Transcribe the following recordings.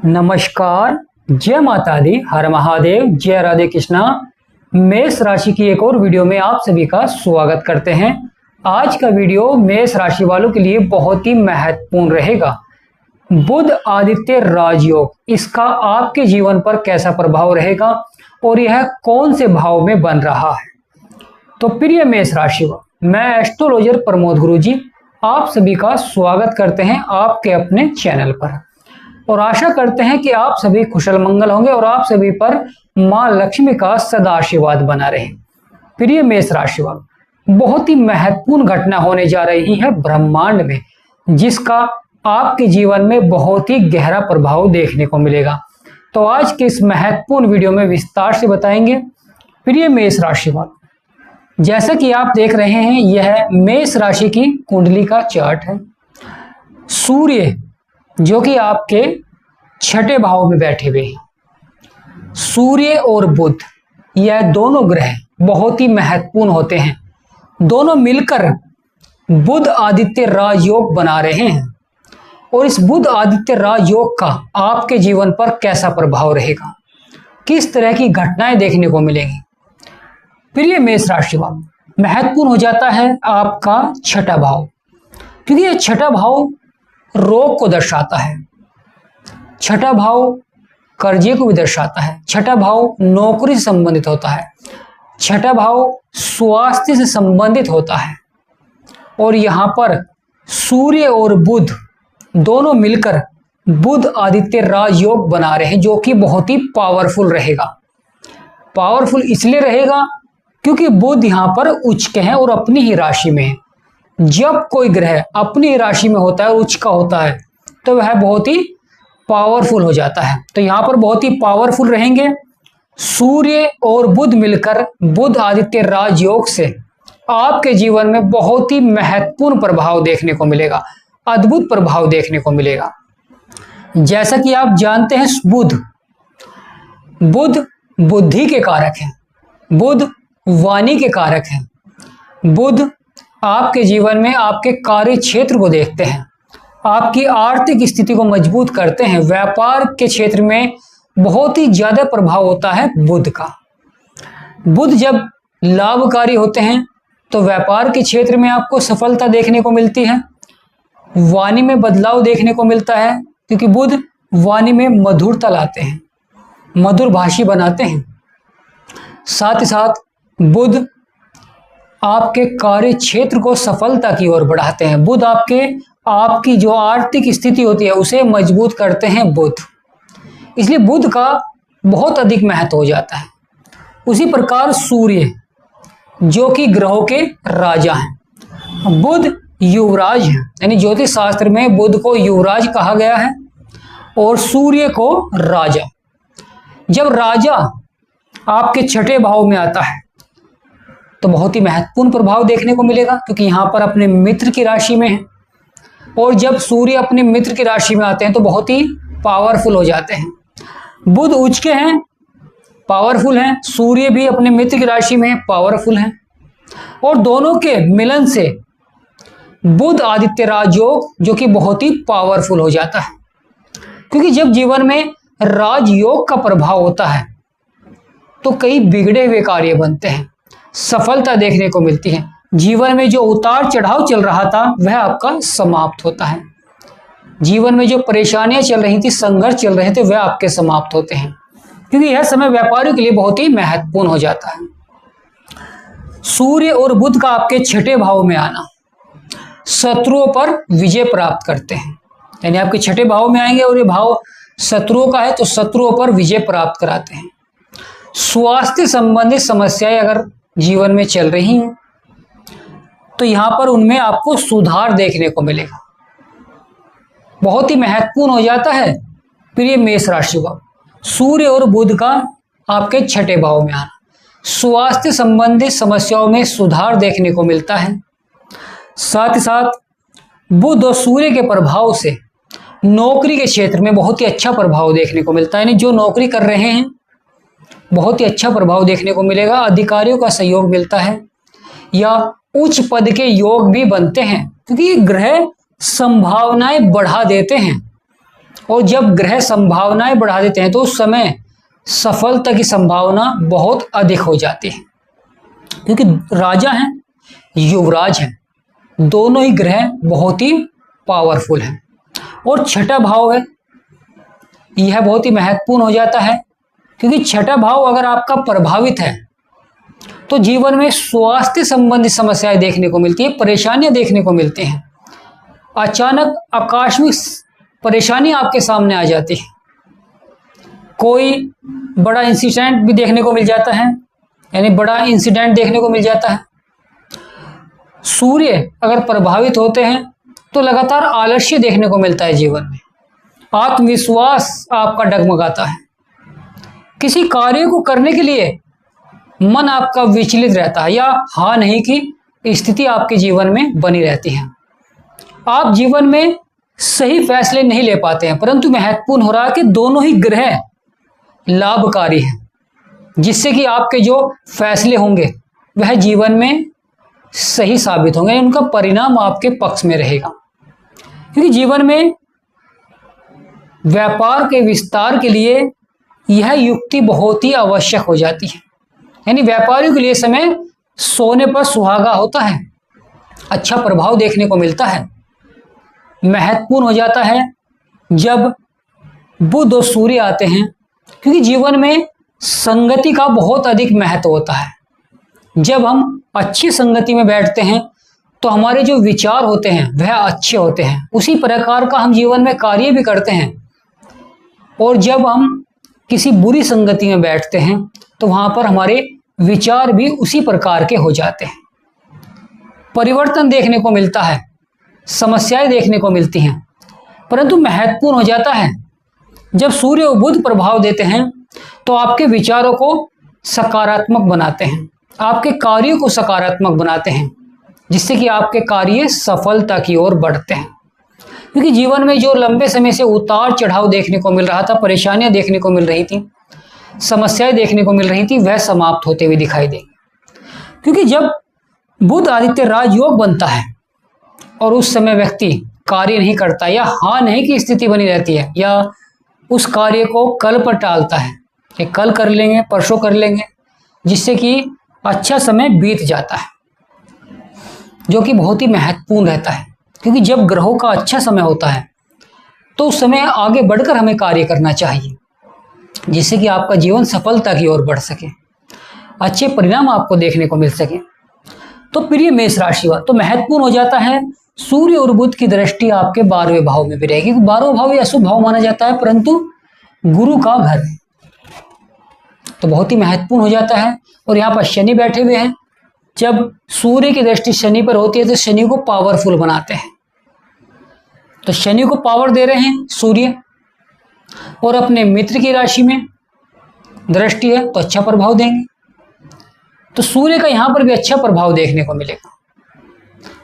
नमस्कार, जय माता दी, हर महादेव, जय राधे कृष्णा। मेष राशि की एक और वीडियो में आप सभी का स्वागत करते हैं। आज का वीडियो मेष राशि वालों के लिए बहुत ही महत्वपूर्ण रहेगा। बुध आदित्य राजयोग, इसका आपके जीवन पर कैसा प्रभाव रहेगा और यह कौन से भाव में बन रहा है। तो प्रिय मेष राशि वालों, मैं एस्ट्रोलॉजर प्रमोद गुरुजी आप सभी का स्वागत करते हैं आपके अपने चैनल पर और आशा करते हैं कि आप सभी कुशल मंगल होंगे और आप सभी पर मां लक्ष्मी का सदा आशीर्वाद बना रहे। प्रिय मेष राशि वालों, बहुत ही महत्वपूर्ण घटना होने जा रही है ब्रह्मांड में, जिसका आपके जीवन में बहुत ही गहरा प्रभाव देखने को मिलेगा। तो आज के इस महत्वपूर्ण वीडियो में विस्तार से बताएंगे। प्रिय मेष राशि वालों, जैसा कि आप देख रहे हैं, यह मेष राशि की कुंडली का चार्ट है। सूर्य जो कि आपके छठे भाव में बैठे हुए हैं, सूर्य और बुध, यह दोनों ग्रह बहुत ही महत्वपूर्ण होते हैं। दोनों मिलकर बुध आदित्य राजयोग बना रहे हैं और इस बुध आदित्य राजयोग का आपके जीवन पर कैसा प्रभाव रहेगा, किस तरह की घटनाएं देखने को मिलेंगी। प्रिय मेष राशि वालों, महत्वपूर्ण हो जाता है आपका छठा भाव, क्योंकि यह छठा भाव रोग को दर्शाता है, छठा भाव कर्जे को भी दर्शाता है, छठा भाव नौकरी से संबंधित होता है, छठा भाव स्वास्थ्य से संबंधित होता है। और यहाँ पर सूर्य और बुध दोनों मिलकर बुध आदित्य राजयोग बना रहे हैं, जो कि बहुत ही पावरफुल रहेगा। पावरफुल इसलिए रहेगा क्योंकि बुध यहाँ पर उच्च के हैं और अपनी ही राशि में है। जब कोई ग्रह अपनी राशि में होता है, उच्च का होता है, तो वह बहुत ही पावरफुल हो जाता है। तो यहाँ पर बहुत ही पावरफुल रहेंगे। सूर्य और बुध मिलकर बुध आदित्य राजयोग से आपके जीवन में बहुत ही महत्वपूर्ण प्रभाव देखने को मिलेगा, अद्भुत प्रभाव देखने को मिलेगा। जैसा कि आप जानते हैं, बुध बुद्धि के कारक हैं, बुध वाणी के कारक हैं, बुध आपके जीवन में आपके कार्य क्षेत्र को देखते हैं, आपकी आर्थिक स्थिति को मजबूत करते हैं। व्यापार के क्षेत्र में बहुत ही ज्यादा प्रभाव होता है बुध का। बुध जब लाभकारी होते हैं तो व्यापार के क्षेत्र में आपको सफलता देखने को मिलती है, वाणी में बदलाव देखने को मिलता है, क्योंकि बुध वाणी में मधुरता लाते हैं, मधुर भाषी बनाते हैं। साथ ही साथ बुध आपके कार्य क्षेत्र को सफलता की ओर बढ़ाते हैं। बुध आपकी जो आर्थिक स्थिति होती है उसे मजबूत करते हैं बुध, इसलिए बुध का बहुत अधिक महत्व हो जाता है। उसी प्रकार सूर्य जो कि ग्रहों के राजा हैं, बुध युवराज हैं, यानी ज्योतिष शास्त्र में बुध को युवराज कहा गया है और सूर्य को राजा। जब राजा आपके छठे भाव में आता है तो बहुत ही महत्वपूर्ण प्रभाव देखने को मिलेगा, क्योंकि यहाँ पर अपने मित्र की राशि में है। और जब सूर्य अपने मित्र की राशि में आते हैं तो बहुत ही पावरफुल हो जाते हैं। बुध उच्च के हैं, पावरफुल हैं, सूर्य भी अपने मित्र की राशि में पावरफुल हैं, और दोनों के मिलन से बुध आदित्य राजयोग जो कि बहुत ही पावरफुल हो जाता है। क्योंकि जब जीवन में राजयोग का प्रभाव होता है तो कई बिगड़े हुए कार्य बनते हैं, सफलता देखने को मिलती है। जीवन में जो उतार चढ़ाव चल रहा था वह आपका समाप्त होता है। जीवन में जो परेशानियां चल रही थी, संघर्ष चल रहे थे, वह आपके समाप्त होते हैं, क्योंकि यह समय व्यापारियों के लिए बहुत ही महत्वपूर्ण हो जाता है। सूर्य और बुध का आपके छठे भाव में आना शत्रुओं पर विजय प्राप्त करते हैं, यानी आपके छठे भाव में आएंगे और ये भाव शत्रुओं का है तो शत्रुओं पर विजय प्राप्त कराते हैं। स्वास्थ्य संबंधित समस्याएं अगर जीवन में चल रही हैं तो यहां पर उनमें आपको सुधार देखने को मिलेगा, बहुत ही महत्वपूर्ण हो जाता है। प्रिय मेष राशि का सूर्य और बुध का आपके छठे भाव में आना, स्वास्थ्य संबंधित समस्याओं में सुधार देखने को मिलता है। साथ ही साथ बुध और सूर्य के प्रभाव से नौकरी के क्षेत्र में बहुत ही अच्छा प्रभाव देखने को मिलता है, यानी जो नौकरी कर रहे हैं बहुत ही अच्छा प्रभाव देखने को मिलेगा। अधिकारियों का सहयोग मिलता है या उच्च पद के योग भी बनते हैं, क्योंकि ग्रह संभावनाएं बढ़ा देते हैं और जब ग्रह संभावनाएं बढ़ा देते हैं तो उस समय सफलता की संभावना बहुत अधिक हो जाती है, क्योंकि राजा हैं, युवराज हैं, दोनों ही ग्रह बहुत ही पावरफुल हैं। और छठा भाव है, यह बहुत ही महत्वपूर्ण हो जाता है, क्योंकि छठा भाव अगर आपका प्रभावित है तो जीवन में स्वास्थ्य संबंधी समस्याएं देखने को मिलती है, परेशानियां देखने को मिलती हैं। अचानक आकस्मिक परेशानी आपके सामने आ जाती है, कोई बड़ा इंसिडेंट भी देखने को मिल जाता है, यानी बड़ा इंसिडेंट देखने को मिल जाता है। सूर्य अगर प्रभावित होते हैं तो लगातार आलस्य देखने को मिलता है जीवन में, आत्मविश्वास आपका डगमगाता है, किसी कार्य को करने के लिए मन आपका विचलित रहता है या हाँ नहीं की स्थिति आपके जीवन में बनी रहती है। आप जीवन में सही फैसले नहीं ले पाते हैं, परंतु महत्वपूर्ण हो रहा है कि दोनों ही ग्रह लाभकारी हैं, जिससे कि आपके जो फैसले होंगे वह जीवन में सही साबित होंगे, उनका परिणाम आपके पक्ष में रहेगा। क्योंकि जीवन में व्यापार के विस्तार के लिए यह युक्ति बहुत ही आवश्यक हो जाती है। यानी व्यापारियों के लिए समय सोने पर सुहागा होता है, अच्छा प्रभाव देखने को मिलता है। महत्वपूर्ण हो जाता है जब बुध और सूर्य आते हैं, क्योंकि जीवन में संगति का बहुत अधिक महत्व होता है। जब हम अच्छी संगति में बैठते हैं तो हमारे जो विचार होते हैं वह अच्छे होते हैं, उसी प्रकार का हम जीवन में कार्य भी करते हैं। और जब हम किसी बुरी संगति में बैठते हैं तो वहां पर हमारे विचार भी उसी प्रकार के हो जाते हैं, परिवर्तन देखने को मिलता है, समस्याएं देखने को मिलती हैं। परंतु महत्वपूर्ण हो जाता है जब सूर्य और बुध प्रभाव देते हैं तो आपके विचारों को सकारात्मक बनाते हैं, आपके कार्यों को सकारात्मक बनाते हैं, जिससे कि आपके कार्य सफलता की ओर बढ़ते हैं। क्योंकि जीवन में जो लंबे समय से उतार चढ़ाव देखने को मिल रहा था, परेशानियां देखने को मिल रही थी, समस्याएं देखने को मिल रही थी, वह समाप्त होते हुए दिखाई देंगी। क्योंकि जब बुध आदित्य राजयोग बनता है और उस समय व्यक्ति कार्य नहीं करता या हाँ नहीं की स्थिति बनी रहती है, या उस कार्य को कल पर टालता है कि कल कर लेंगे, परसों कर लेंगे, जिससे कि अच्छा समय बीत जाता है, जो कि बहुत ही महत्वपूर्ण रहता है। क्योंकि जब ग्रहों का अच्छा समय होता है तो उस समय आगे बढ़कर हमें कार्य करना चाहिए, जिससे कि आपका जीवन सफलता की ओर बढ़ सके, अच्छे परिणाम आपको देखने को मिल सके। तो प्रिय मेष राशि वाले, तो महत्वपूर्ण हो जाता है सूर्य और बुध की दृष्टि आपके 12वें भाव में भी रहेगी। 12वां भाव ये अशुभ भाव माना जाता है, परंतु गुरु का घर है, तो बहुत ही महत्वपूर्ण हो जाता है। और यहाँ पर शनि बैठे हुए हैं, जब सूर्य की दृष्टि शनि पर होती है तो शनि को पावरफुल बनाते हैं, तो शनि को पावर दे रहे हैं सूर्य, और अपने मित्र की राशि में दृष्टि है तो अच्छा प्रभाव देंगे। तो सूर्य का यहां पर भी अच्छा प्रभाव देखने को मिलेगा।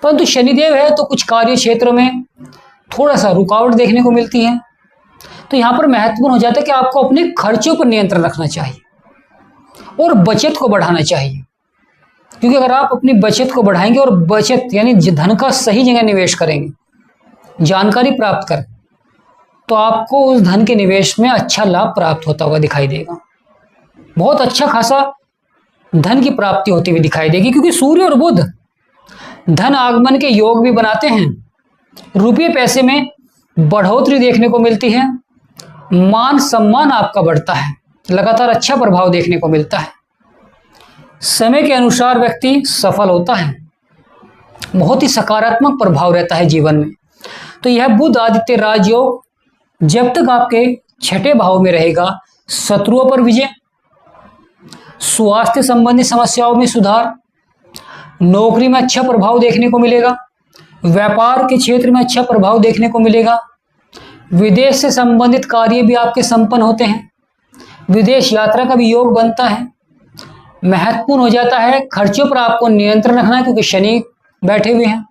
परंतु शनिदेव है तो कुछ कार्य क्षेत्रों में थोड़ा सा रुकावट देखने को मिलती है। तो यहां पर महत्वपूर्ण हो जाता है कि आपको अपने खर्चों पर नियंत्रण रखना चाहिए और बचत को बढ़ाना चाहिए। क्योंकि अगर आप अपनी बचत को बढ़ाएंगे और बचत यानी धन का सही जगह निवेश करेंगे, जानकारी प्राप्त कर, तो आपको उस धन के निवेश में अच्छा लाभ प्राप्त होता हुआ दिखाई देगा, बहुत अच्छा खासा धन की प्राप्ति होती हुई दिखाई देगी। क्योंकि सूर्य और बुध धन आगमन के योग भी बनाते हैं, रुपये पैसे में बढ़ोतरी देखने को मिलती है, मान सम्मान आपका बढ़ता है, लगातार अच्छा प्रभाव देखने को मिलता है, समय के अनुसार व्यक्ति सफल होता है, बहुत ही सकारात्मक प्रभाव रहता है जीवन में। तो यह बुध आदित्य राजयोग जब तक आपके छठे भाव में रहेगा, शत्रुओं पर विजय, स्वास्थ्य संबंधी समस्याओं में सुधार, नौकरी में अच्छा प्रभाव देखने को मिलेगा, व्यापार के क्षेत्र में अच्छा प्रभाव देखने को मिलेगा, विदेश से संबंधित कार्य भी आपके संपन्न होते हैं, विदेश यात्रा का भी योग बनता है। महत्वपूर्ण हो जाता है खर्चों पर आपको नियंत्रण रखना है, क्योंकि शनि बैठे हुए हैं।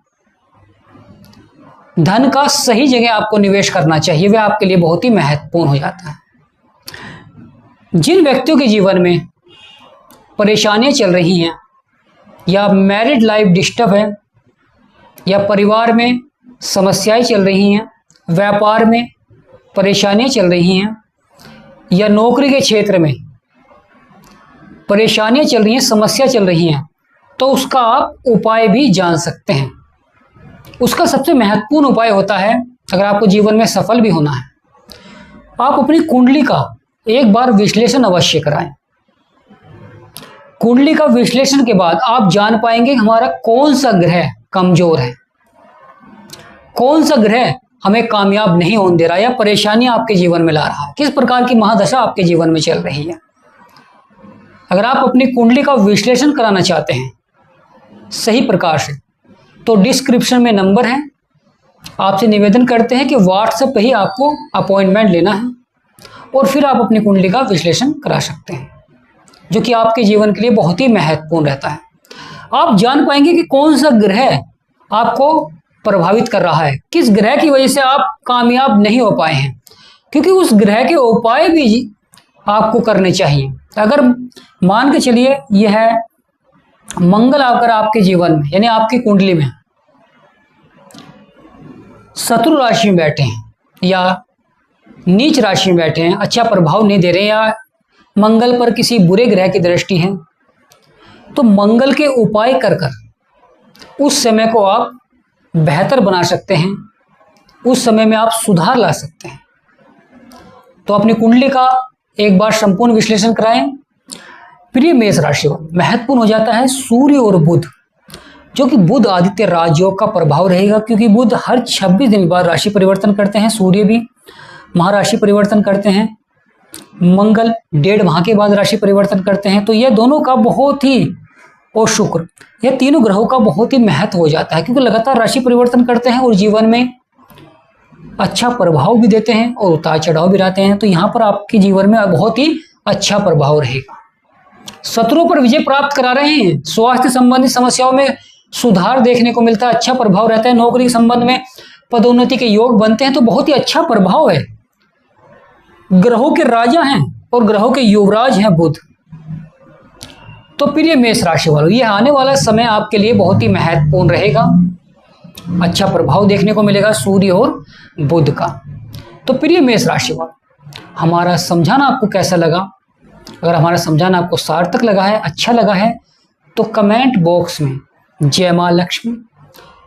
धन का सही जगह आपको निवेश करना चाहिए, वह आपके लिए बहुत ही महत्वपूर्ण हो जाता है। जिन व्यक्तियों के जीवन में परेशानियां चल रही हैं, या मैरिड लाइफ डिस्टर्ब है, या परिवार में समस्याएं चल रही हैं, व्यापार में परेशानियां चल रही हैं या नौकरी के क्षेत्र में परेशानियां चल रही हैं, समस्या चल रही हैं, तो उसका आप उपाय भी जान सकते हैं। उसका सबसे महत्वपूर्ण उपाय होता है, अगर आपको जीवन में सफल भी होना है, आप अपनी कुंडली का एक बार विश्लेषण अवश्य कराएं। कुंडली का विश्लेषण के बाद आप जान पाएंगे कि हमारा कौन सा ग्रह कमजोर है, कौन सा ग्रह हमें कामयाब नहीं होने दे रहा है या परेशानियां आपके जीवन में ला रहा है, किस प्रकार की महादशा आपके जीवन में चल रही है। अगर आप अपनी कुंडली का विश्लेषण कराना चाहते हैं सही प्रकार से, तो डिस्क्रिप्शन में नंबर है, आपसे निवेदन करते हैं कि व्हाट्सएप पे ही आपको अपॉइंटमेंट लेना है और फिर आप अपनी कुंडली का विश्लेषण करा सकते हैं, जो कि आपके जीवन के लिए बहुत ही महत्वपूर्ण रहता है। आप जान पाएंगे कि कौन सा ग्रह आपको प्रभावित कर रहा है, किस ग्रह की वजह से आप कामयाब नहीं हो पाए हैं, क्योंकि उस ग्रह के उपाय भी आपको करने चाहिए। अगर मान के चलिए यह है मंगल आकर आपके जीवन में यानी आपकी कुंडली में शत्रु राशि में बैठे हैं या नीच राशि में बैठे हैं, अच्छा प्रभाव नहीं दे रहे हैं, या मंगल पर किसी बुरे ग्रह की दृष्टि है, तो मंगल के उपाय कर कर उस समय को आप बेहतर बना सकते हैं, उस समय में आप सुधार ला सकते हैं। तो अपनी कुंडली का एक बार संपूर्ण विश्लेषण कराएं। प्रिय मेष राशि महत्वपूर्ण हो जाता है सूर्य और बुध, जो कि बुध आदित्य राजयोग का प्रभाव रहेगा, क्योंकि बुध हर 26 दिन बाद राशि परिवर्तन करते हैं, सूर्य भी महाराशि परिवर्तन करते हैं, मंगल 1.5 माह के बाद राशि परिवर्तन करते हैं। तो यह दोनों का बहुत ही, और शुक्र, यह तीनों ग्रहों का बहुत ही महत्व हो जाता है, क्योंकि लगातार राशि परिवर्तन करते हैं और जीवन में अच्छा प्रभाव भी देते हैं और उतार चढ़ाव भी रहते हैं। तो यहाँ पर आपके जीवन में बहुत ही अच्छा प्रभाव रहेगा। शत्रुओं पर विजय प्राप्त करा रहे हैं, स्वास्थ्य संबंधी समस्याओं में सुधार देखने को मिलता है, अच्छा प्रभाव रहता है, नौकरी के संबंध में पदोन्नति के योग बनते हैं, तो बहुत ही अच्छा प्रभाव है। ग्रहों के राजा हैं और ग्रहों के युवराज हैं बुध। तो प्रिय मेष राशि वालों, यह आने वाला समय आपके लिए बहुत ही महत्वपूर्ण रहेगा, अच्छा प्रभाव देखने को मिलेगा सूर्य और बुध का। तो प्रिय मेष राशि वालों, हमारा समझाना आपको कैसा लगा? अगर हमारा समझाना आपको सार्थक लगा है, अच्छा लगा है, तो कमेंट बॉक्स में जय मां लक्ष्मी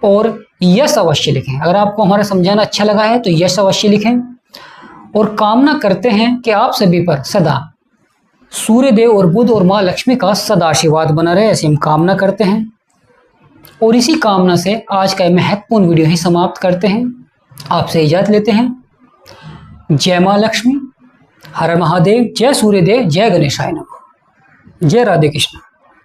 और यस अवश्य लिखें। अगर आपको हमारा समझाना अच्छा लगा है तो यस अवश्य लिखें, और कामना करते हैं कि आप सभी पर सदा सूर्यदेव और बुध और मां लक्ष्मी का सदा आशीर्वाद बना रहे, ऐसी हम कामना करते हैं। और इसी कामना से आज का महत्वपूर्ण वीडियो ही समाप्त करते हैं, आपसे इजाजत लेते हैं। जय मां लक्ष्मी, हर महादेव, जय सूर्यदेव, जय गणेशाय नमः, जय राधे कृष्ण।